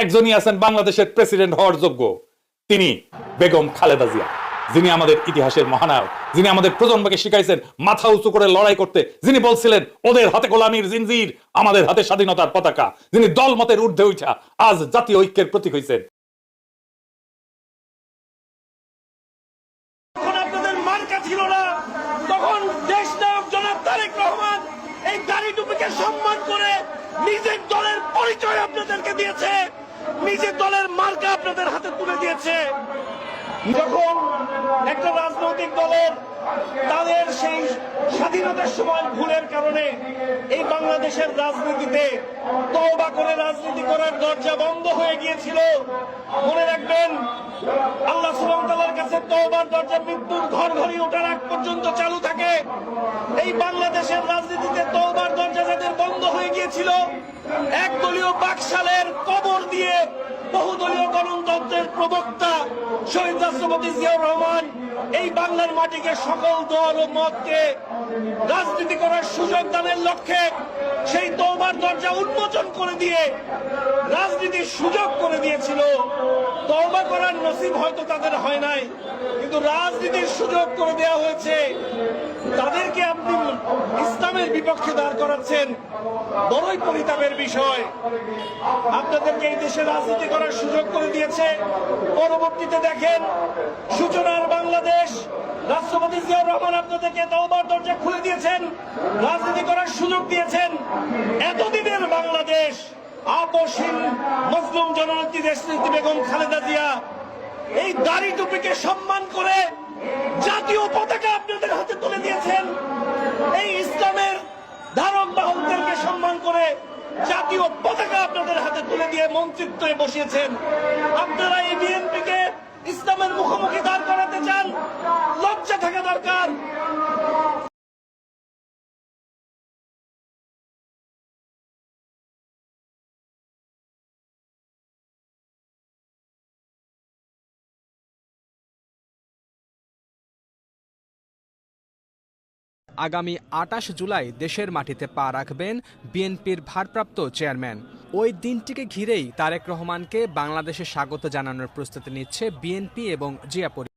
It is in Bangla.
একজনই আছেন বাংলাদেশের প্রেসিডেন্ট হওয়ার যোগ্য, তিনি বেগম খালেদা জিয়া, যিনি আমাদের ইতিহাসের মহানায়ক, যিনি আমাদের প্রজন্মকে শিখাইছেন মাথা উঁচু করে লড়াই করতে, যিনি বলছিলেন ওদের হাতে গোলামীর জিনজির, আমাদের হাতে স্বাধীনতার পতাকা, যিনি দলমতের ঊর্ধ্বে উঠা আজ জাতীয় ঐক্যের প্রতীক হয়েছেন। আপনাদের মার্কা ছিল না, তখন দেশ নায়ক জনাব তারেক রহমান এই দাড়ি টুপিকে সম্মান করে নিজের দলের পরিচয় আপনাদেরকে দিয়েছে, নিজের দলের মার্কা আপনাদের হাতে তুলে দিয়েছে। যখন একটা রাজনৈতিক দলের তাদের সেই স্বাধীনতার সময় ভুলের কারণে এই বাংলাদেশের রাজনীতিতে তওবা করে রাজনীতি করার দরজা বন্ধ হয়ে গিয়েছিল, মনে রাখবেন আল্লাহ সুবহানাহু ওয়া তাআলার কাছে তওবার দরজা মৃত্যুর ঘর ঘড়ি ওঠার আগ পর্যন্ত চালু থাকে। এই বাংলাদেশের রাজনীতিতে তওবার দরজা যাদের বন্ধ হয়ে গিয়েছিল, একদলীয় বাকশালের কবর দিয়ে বহুদলীয় গণতন্ত্রের প্রবক্তা শহীদ রাষ্ট্রপতি জিয়াউর রহমান এই বাংলার মাটিকে সকল দল ও মতকে রাজনীতি করার সুযোগ দানের লক্ষ্যে সেই তওবার দরজা উন্মোচন করে দিয়ে রাজনীতির সুযোগ করে দিয়েছিল। তওবা করার নসিব হয়তো তাদের হয় নাই, কিন্তু রাজনীতির সুযোগ করে দেওয়া হয়েছে। তাদেরকে আপনি ইসলামের বিপক্ষে দাঁড় করাচ্ছেন, বড়ই পরিতাপের বিষয়। আপনাদেরকে এই দেশে রাজনীতি করার সুযোগ করে দিয়েছে, পরবর্তীতে দেখেন সূচনার বাংলাদেশ রাষ্ট্রপতি জিয়াউর রহমান আপনাদেরকে তওবার দরজা খুলে দিয়েছেন, রাজনীতি করার সুযোগ দিয়েছেন। এতদিনের বাংলাদেশ আপসহীন মজলুম জননেত্রী দেশনেত্রী বেগম খালেদা জিয়া এই দাড়ি টুপিকে সম্মান করে জাতীয় পতাকা আপনাদের হাতে তুলে দিয়েছেন, এই ইসলামের ধারক বাহকদেরকে সম্মান করে জাতীয় পতাকা আপনাদের হাতে তুলে দিয়ে মন্ত্রিত্বে বসিয়েছেন। আপনারা এই বিএনপিকে ইসলামের মুখোমুখি দাঁড় করাতে চান, লজ্জা থাকা দরকার। আগামী ২৮ জুলাই দেশের মাটিতে পা রাখবেন বিএনপির ভারপ্রাপ্ত চেয়ারম্যান। ওই দিনটিকে ঘিরেই তারেক রহমানকে বাংলাদেশে স্বাগত জানানোর প্রস্তুতি নিচ্ছে বিএনপি এবং জিয়া পরিবার।